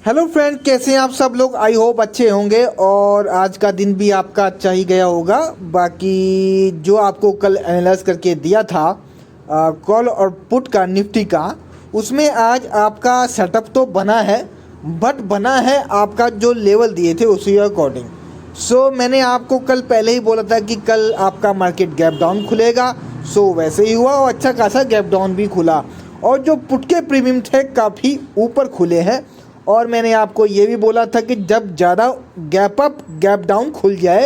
Hello friend, कैसे हैं आप सब लोग। आई होप अच्छे होंगे और आज का दिन भी आपका अच्छा ही गया होगा। बाकी जो आपको कल एनालाइज करके दिया था कॉल और पुट का निफ्टी का, उसमें आज आपका सेटअप तो बना है, बट बना है आपका जो लेवल दिए थे उसी अकॉर्डिंग। सो मैंने आपको कल पहले ही बोला था कि कल आपका मार्केट गैप डाउन खुलेगा। सो वैसे ही हुआ और अच्छा खासा गैप डाउन भी खुला और जो पुट के प्रीमियम थे काफ़ी ऊपर खुले हैं। और मैंने आपको ये भी बोला था कि जब ज़्यादा गैप अप गैप डाउन खुल जाए,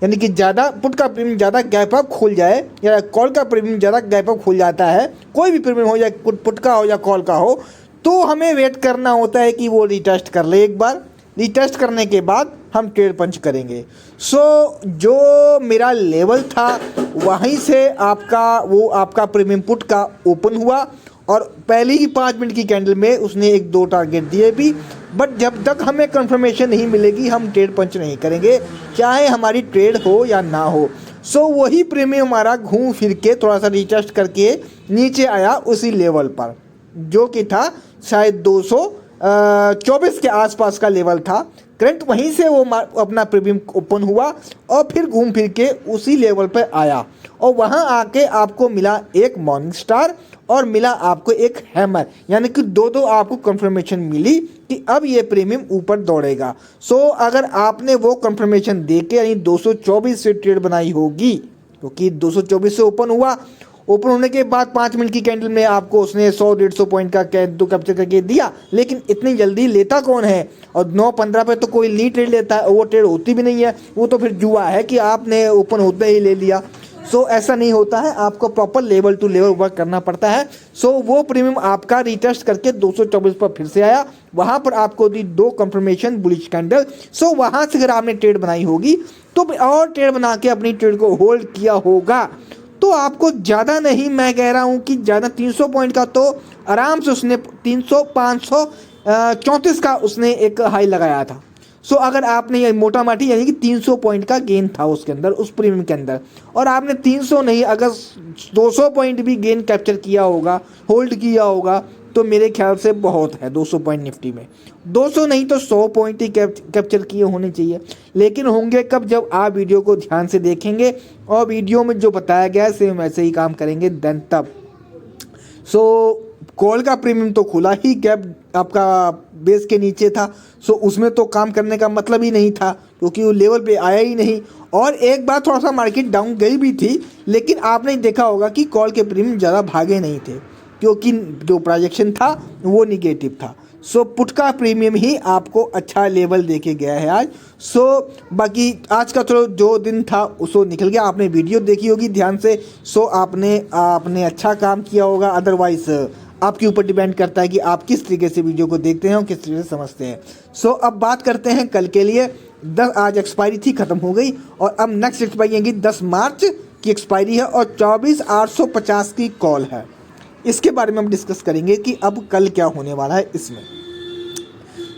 यानी कि ज़्यादा पुट का प्रीमियम ज़्यादा गैप अप खुल जाए या कॉल का प्रीमियम ज़्यादा गैप अप खुल जाता है, कोई भी प्रीमियम हो या पुट का हो या कॉल का हो, तो हमें वेट करना होता है कि वो रिटेस्ट कर ले। एक बार रिटेस्ट करने के बाद हम ट्रेड पंच करेंगे। सो जो मेरा लेवल था वहीं से आपका प्रीमियम पुट का ओपन हुआ और पहले ही 5 मिनट की कैंडल में उसने 1-2 टारगेट दिए भी, बट जब तक हमें कंफर्मेशन नहीं मिलेगी हम ट्रेड पंच नहीं करेंगे, चाहे हमारी ट्रेड हो या ना हो। सो वही प्रीमियम हमारा घूम फिर के थोड़ा सा रिटेस्ट करके नीचे आया उसी लेवल पर, जो कि था शायद 224 के आसपास का लेवल था। करंट वहीं से वो अपना प्रीमियम ओपन हुआ और फिर घूम फिर के उसी लेवल पर आया और वहाँ आके आपको मिला एक मॉर्निंग स्टार और मिला आपको एक हैमर, यानी कि दो आपको कंफर्मेशन मिली कि अब ये प्रीमियम ऊपर दौड़ेगा। सो अगर आपने वो कंफर्मेशन देके यानी 224 से ट्रेड बनाई होगी, क्योंकि 224 से ओपन हुआ, ओपन होने के बाद 5 मिनट की कैंडल में आपको उसने 100-150 पॉइंट का कैप्चर करके दिया, लेकिन इतनी जल्दी लेता कौन है। और 9:15 पे तो कोई ली ट्रेड लेता है, वो ट्रेड होती भी नहीं है, वो तो फिर जुआ है कि आपने ओपन होते ही ले लिया। सो ऐसा नहीं होता है, आपको proper level to level work करना पड़ता है। सो वो प्रीमियम आपका रिटेस्ट करके 224 पर फिर से आया, वहाँ पर आपको दी 2 कंफर्मेशन बुलिश कैंडल। सो वहाँ से अगर आपने ट्रेड बनाई होगी तो और ट्रेड बना के अपनी ट्रेड को होल्ड किया होगा तो आपको ज़्यादा नहीं, मैं कह रहा हूँ कि ज़्यादा 300 पॉइंट का तो आराम से उसने 534 का उसने एक हाई लगाया था। सो अगर आपने ये मोटा माटी यानी कि 300 पॉइंट का गेन था उसके अंदर, उस प्रीमियम के अंदर, और आपने 300 नहीं अगर 200 पॉइंट भी गेन कैप्चर किया होगा, होल्ड किया होगा, तो मेरे ख्याल से बहुत है 200 पॉइंट निफ्टी में। 200 नहीं तो 100 पॉइंट ही कैप्चर किए होने चाहिए, लेकिन होंगे कब, जब आप वीडियो को ध्यान से देखेंगे और वीडियो में जो बताया गया है सेम वैसे ही काम करेंगे देन तब। सो कॉल का प्रीमियम तो खुला ही गैप आपका बेस के नीचे था, सो उसमें तो काम करने का मतलब ही नहीं था क्योंकि वो लेवल पे आया ही नहीं। और एक बार थोड़ा सा मार्केट डाउन गई भी थी, लेकिन आपने देखा होगा कि कॉल के प्रीमियम ज़्यादा भागे नहीं थे क्योंकि जो प्रोजेक्शन था वो निगेटिव था। सो पुट का प्रीमियम ही आपको अच्छा लेवल देके गया है आज। सो बाकी आज का तो जो दिन था उसको निकल गया, आपने वीडियो देखी होगी ध्यान से। सो आपने अच्छा काम किया होगा, अदरवाइज आपके ऊपर डिपेंड करता है कि आप किस तरीके से वीडियो को देखते हैं और किस तरीके से समझते हैं। सो अब बात करते हैं कल के लिए। आज एक्सपायरी थी, ख़त्म हो गई और अब नेक्स्ट एक्सपायरी आएगी 10 मार्च की एक्सपायरी है और 24,850 की कॉल है। इसके बारे में हम डिस्कस करेंगे कि अब कल क्या होने वाला है इसमें।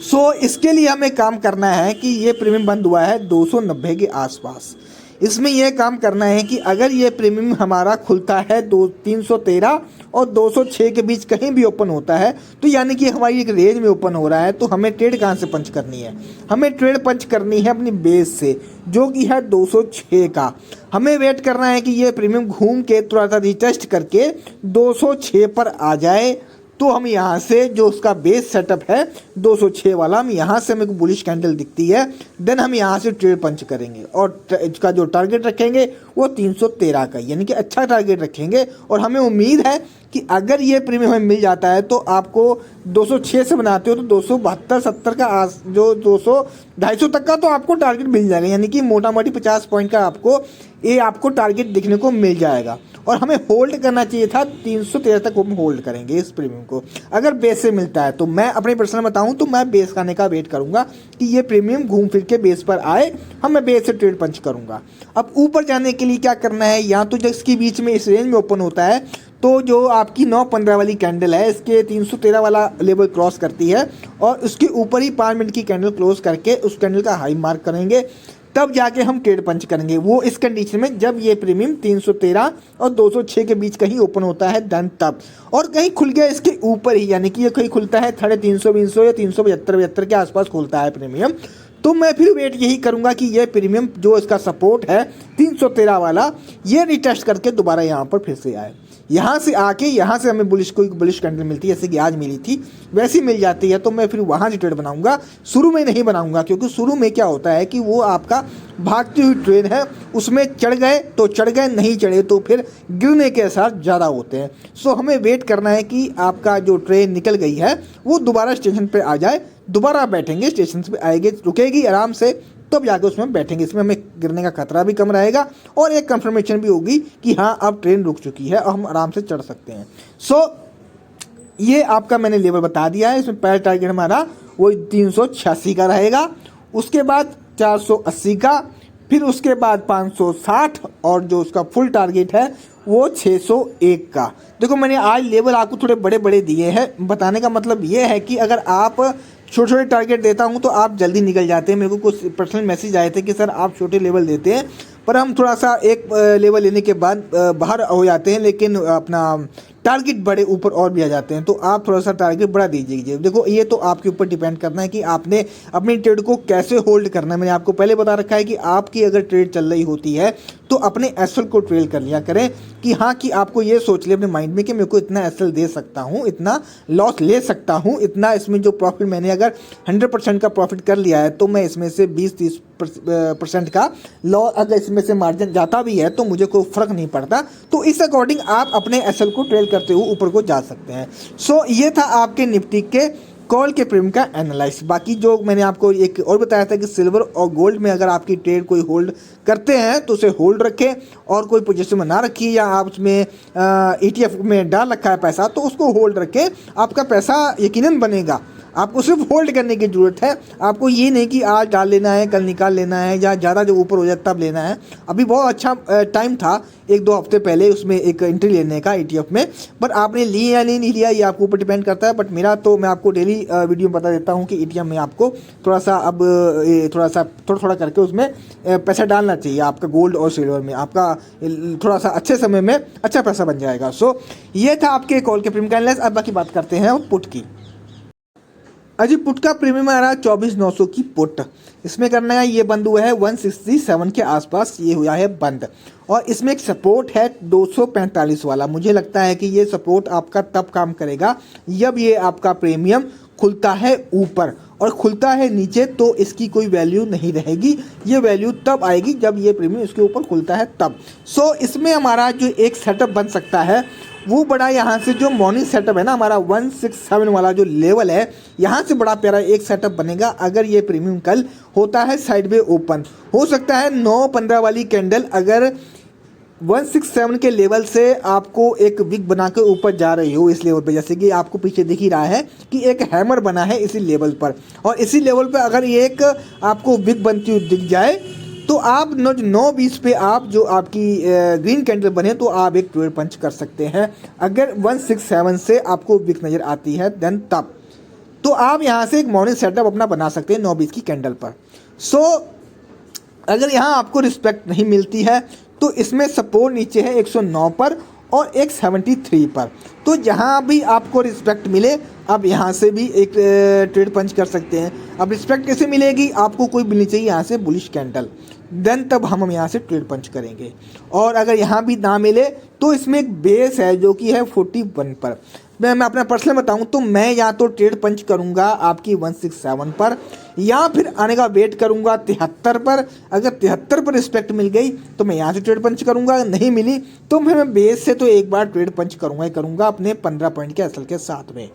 सो इसके लिए हमें काम करना है कि ये प्रीमियम बंद हुआ है 290 के आसपास। इसमें यह काम करना है कि अगर ये प्रीमियम हमारा खुलता है 313 और 206 के बीच कहीं भी ओपन होता है, तो यानी कि हमारी एक रेंज में ओपन हो रहा है, तो हमें ट्रेड कहाँ से पंच करनी है, हमें ट्रेड पंच करनी है अपनी बेस से, जो कि है 206 का। हमें वेट करना है कि ये प्रीमियम घूम के थोड़ा सा रिटेस्ट करके 206 पर आ जाए, तो हम यहाँ से जो उसका बेस सेटअप है 206 वाला, हम यहाँ से हमें बुलिश कैंडल दिखती है, देन हम यहाँ से ट्रेड पंच करेंगे और इसका जो टारगेट रखेंगे वो 313 का, यानी कि अच्छा टारगेट रखेंगे। और हमें उम्मीद है कि अगर ये प्रीमियम हमें मिल जाता है तो आपको 206 से बनाते हो तो 272-70 का जो 200-250 तक का तो आपको टारगेट मिल जाएगा, यानी कि मोटा मोटी 50 पॉइंट का आपको टारगेट दिखने को मिल जाएगा। और हमें होल्ड करना चाहिए था 313 तक, हम होल्ड करेंगे इस प्रीमियम को अगर बेस से मिलता है तो। मैं अपने पर्सनल बताऊं तो मैं बेस खाने का वेट करूंगा कि ये प्रीमियम घूम फिर के बेस पर आए, मैं बेस से ट्रेड पंच करूंगा। अब ऊपर जाने के लिए क्या करना है, या तो जिसके बीच में इस रेंज में ओपन होता है, तो जो आपकी 9:15 वाली कैंडल है इसके 313 वाला लेवल क्रॉस करती है और उसके ऊपर ही 5 मिनट की कैंडल क्लोज करके उस कैंडल का हाई मार्क करेंगे। तब जाके हम ट्रेड पंच करेंगे, वो इस कंडीशन में जब ये प्रीमियम 313 और 206 के बीच कहीं ओपन होता है देन तब, और कहीं खुल गया इसके ऊपर ही, यानी कि ये कहीं खुलता है 350 या 375 के आसपास खुलता है प्रीमियम, तो मैं फिर वेट यही करूंगा कि ये प्रीमियम जो इसका सपोर्ट है 313 वाला, ये रिटेस्ट करके दोबारा यहाँ पर फिर से आए। यहाँ से आके यहाँ से हमें बुलिश कोई बुलिश कैंडल मिलती है, जैसे कि आज मिली थी वैसी मिल जाती है, तो मैं फिर वहाँ से ट्रेड बनाऊंगा, शुरू में नहीं बनाऊंगा, क्योंकि शुरू में क्या होता है कि वो आपका भागती हुई ट्रेन है, उसमें चढ़ गए तो चढ़ गए, नहीं चढ़े तो फिर गिरने के आसार ज़्यादा होते हैं। सो हमें वेट करना है कि आपका जो ट्रेन निकल गई है वो दोबारा स्टेशन पर आ जाए, दोबारा बैठेंगे, स्टेशन पे आएगी, रुकेगी आराम से, तब जाके उसमें बैठेंगे। इसमें हमें गिरने का खतरा भी कम रहेगा और एक कंफर्मेशन भी होगी कि हाँ अब ट्रेन रुक चुकी है और हम आराम से चढ़ सकते हैं। सो ये आपका मैंने लेवल बता दिया है। इसमें पहला टारगेट हमारा वो 386 का रहेगा, उसके बाद 480 का, फिर उसके बाद 560 और जो उसका फुल टारगेट है वो 601 का। देखो मैंने आज लेवल आपको थोड़े बड़े बड़े दिए हैं, बताने का मतलब ये है कि अगर आप छोटे छोटे टारगेट देता हूं तो आप जल्दी निकल जाते हैं। मेरे को कुछ पर्सनल मैसेज आए थे कि सर आप छोटे लेवल देते हैं पर हम थोड़ा सा एक लेवल लेने के बाद बाहर हो जाते हैं, लेकिन अपना टारगेट बड़े ऊपर और भी आ जाते हैं, तो आप थोड़ा सा टारगेट बढ़ा दीजिए। देखो ये तो आपके ऊपर डिपेंड करना है कि आपने अपनी ट्रेड को कैसे होल्ड करना है। मैंने आपको पहले बता रखा है कि आपकी अगर ट्रेड चल रही होती है तो अपने एसएल को ट्रेल कर लिया करें कि हाँ, कि आपको ये सोच ले अपने माइंड में कि मेरे को इतना एसएल दे सकता हूँ, इतना लॉस ले सकता हूँ, इतना इसमें जो प्रॉफिट मैंने अगर 100% का प्रॉफिट कर लिया है तो मैं इसमें से 20-30% का लॉस, अगर इसमें से मार्जिन जाता भी है तो मुझे कोई फ़र्क नहीं पड़ता। तो इस अकॉर्डिंग आप अपने एसएल को ट्रेल करते हुए ऊपर को जा सकते हैं। सो ये था आपके निफ्टी के कॉल के प्रीमियम का एनालाइज। बाकी जो मैंने आपको एक और बताया था कि सिल्वर और गोल्ड में अगर आपकी ट्रेड कोई होल्ड करते हैं तो उसे होल्ड रखें और कोई पोजीशन में ना रखिए, या आप उसमें ETF में डाल रखा है पैसा तो उसको होल्ड रखें, आपका पैसा यकीनन बनेगा। आपको सिर्फ होल्ड करने की ज़रूरत है, आपको ये नहीं कि आज डाल लेना है कल निकाल लेना है, या ज़्यादा जो ऊपर हो जाए तब लेना है। अभी बहुत अच्छा टाइम था 1-2 हफ्ते पहले उसमें एक एंट्री लेने का ETF में, बट आपने लिया या नहीं लिया ये आपके ऊपर डिपेंड करता है। बट मेरा तो मैं आपको डेली वीडियो में बता देता हूँ कि ETF में आपको थोड़ा सा अब थोड़ा करके उसमें पैसा डालना चाहिए। आपका गोल्ड और सिल्वर में आपका थोड़ा सा अच्छे समय में अच्छा पैसा बन जाएगा। सो ये था आपके कॉल के प्रीमियम का एनालिसिस। अब बाकी बात करते हैं पुट की। अजी पुट का प्रीमियम आ रहा है 24,900 की पुट। इसमें करना है, ये बंद हुआ है 167 के आसपास, ये हुआ है बंद, और इसमें एक सपोर्ट है 245 वाला। मुझे लगता है कि ये सपोर्ट आपका तब काम करेगा जब ये आपका प्रीमियम खुलता है ऊपर और खुलता है नीचे तो इसकी कोई वैल्यू नहीं रहेगी। ये वैल्यू तब आएगी जब ये प्रीमियम इसके ऊपर खुलता है तब। सो इसमें हमारा जो एक सेटअप बन सकता है वो बड़ा, यहाँ से जो मॉर्निंग सेटअप है ना हमारा 167 वाला जो लेवल है, यहाँ से बड़ा प्यारा एक सेटअप बनेगा अगर ये प्रीमियम कल होता है साइड में ओपन। हो सकता है 9-15 वाली कैंडल अगर 167 के लेवल से आपको एक विक बना के ऊपर जा रही हो इस लेवल पे, जैसे कि आपको पीछे दिख ही रहा है कि एक हैमर बना है इसी लेवल पर, और इसी लेवल पे अगर ये एक आपको विक बनती हुई दिख जाए तो आप 9:20 पे आप जो आपकी ग्रीन कैंडल बने तो आप एक ट्रेड पंच कर सकते हैं। अगर 167 से आपको विक नज़र आती है देन तब तो आप यहाँ से एक मॉर्निंग सेटअप अपना बना सकते हैं 9:20 की कैंडल पर। सो अगर यहाँ आपको रिस्पेक्ट नहीं मिलती है तो इसमें सपोर्ट नीचे है 109 पर और 173 पर, तो जहाँ भी आपको रिस्पेक्ट मिले आप यहाँ से भी एक ट्रेड पंच कर सकते हैं। अब रिस्पेक्ट कैसे मिलेगी, आपको कोई मिलनी चाहिए यहाँ से बुलिश कैंडल, देन तब हम यहाँ से ट्रेड पंच करेंगे। और अगर यहाँ भी ना मिले तो इसमें एक बेस है जो कि है 41 पर। मैं अपना पर्सनल बताऊं तो मैं या तो ट्रेड पंच करूंगा आपकी 167 पर, या फिर आने का वेट करूंगा 73 पर। अगर 73 पर रिस्पेक्ट मिल गई तो मैं यहाँ से ट्रेड पंच करूंगा, नहीं मिली तो फिर मैं बेस से तो एक बार ट्रेड पंच करूंगा ही करूंगा अपने 15 पॉइंट के असल के साथ में।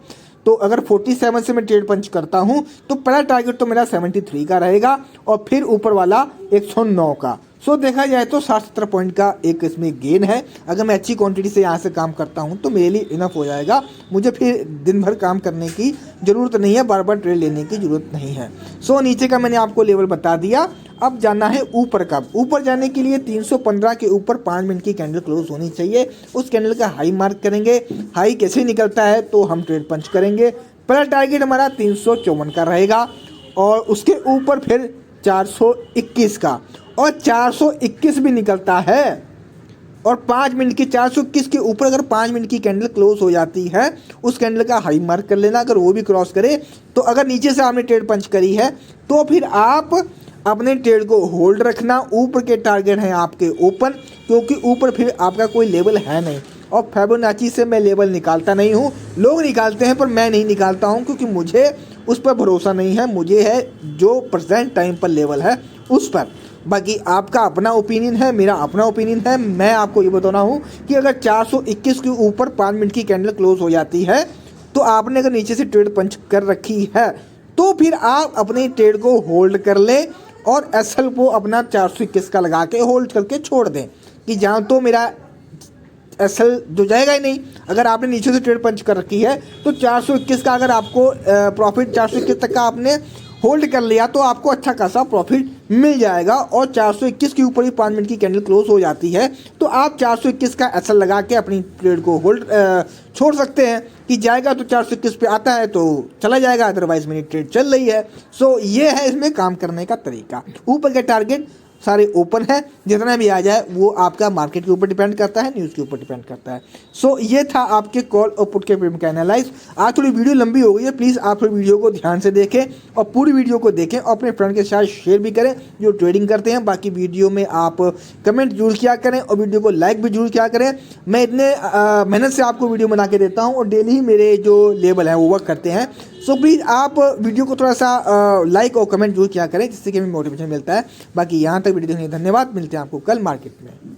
तो अगर 47 से मैं ट्रेड पंच करता हूं तो पहला टारगेट तो मेरा 73 का रहेगा और फिर ऊपर वाला 109 का। सो देखा जाए तो 60-70 पॉइंट का एक इसमें गेन है। अगर मैं अच्छी क्वांटिटी से यहाँ से काम करता हूँ तो मेरे लिए इनफ हो जाएगा, मुझे फिर दिन भर काम करने की ज़रूरत नहीं है, बार बार ट्रेड लेने की ज़रूरत नहीं है। सो नीचे का मैंने आपको लेवल बता दिया, अब जाना है ऊपर का। ऊपर जाने के लिए 315 के ऊपर 5 मिनट की कैंडल क्लोज होनी चाहिए, उस कैंडल का हाई मार्क करेंगे। हाई कैसे निकलता है तो हम ट्रेड पंच करेंगे। पहला टारगेट हमारा 354 का रहेगा और उसके ऊपर फिर 421 का, और 421 भी निकलता है, और 5 मिनट की 421 के ऊपर अगर 5 मिनट की कैंडल क्लोज हो जाती है, उस कैंडल का हाई मार्क कर लेना। अगर वो भी क्रॉस करे तो अगर नीचे से आपने ट्रेड पंच करी है तो फिर आप अपने ट्रेड को होल्ड रखना। ऊपर के टारगेट हैं आपके ओपन, क्योंकि ऊपर फिर आपका कोई लेवल है नहीं। और फिबोनाची से मैं लेवल निकालता नहीं हूँ, लोग निकालते हैं पर मैं नहीं निकालता हूँ, क्योंकि मुझे उस पर भरोसा नहीं है। मुझे है जो प्रेजेंट टाइम पर लेवल है उस पर। बाकी आपका अपना ओपिनियन है, मेरा अपना ओपिनियन है। मैं आपको ये बता रहा हूँ कि अगर 421 के ऊपर 5 मिनट की कैंडल क्लोज हो जाती है तो आपने अगर नीचे से ट्रेड पंच कर रखी है तो फिर आप अपने ट्रेड को होल्ड कर लें और एसएल को अपना 421 का लगा के होल्ड करके छोड़ दें कि जहाँ तो मेरा एसएल जो जाएगा ही नहीं। अगर आपने नीचे से ट्रेड पंच कर रखी है तो 421 का अगर आपको प्रॉफिट 421 तक का आपने होल्ड कर लिया तो आपको अच्छा खासा प्रॉफिट मिल जाएगा। और 421 के ऊपर ही 5 मिनट की कैंडल क्लोज हो जाती है तो आप 421 का एसएल लगा के अपनी ट्रेड को होल्ड छोड़ सकते हैं कि जाएगा तो 421 पे आता है तो चला जाएगा, अदरवाइज मेरी ट्रेड चल रही है। सो ये है इसमें काम करने का तरीका। ऊपर के टारगेट सारे ओपन है, जितना भी आ जाए वो आपका मार्केट के ऊपर डिपेंड करता है, न्यूज़ के ऊपर डिपेंड करता है। सो ये था आपके कॉल और पुट के प्रीमियम का एनालाइज। आज थोड़ी वीडियो लंबी हो गई है, प्लीज़ आप थोड़ी वीडियो को ध्यान से देखें और पूरी वीडियो को देखें और अपने फ्रेंड के साथ शेयर भी करें जो ट्रेडिंग करते हैं। बाकी वीडियो में आप कमेंट जरूर किया करें और वीडियो को लाइक भी जरूर किया करें। मैं इतने मेहनत से आपको वीडियो बना के देता हूँ और डेली ही मेरे जो लेवल हैं वो वर्क करते हैं। सो प्लीज़ आप वीडियो को थोड़ा सा लाइक और कमेंट जरूर किया करें, जिससे कि हमें मोटिवेशन मिलता है। बाकी यहाँ तक वीडियो देखने के लिए धन्यवाद। मिलते हैं आपको कल मार्केट में।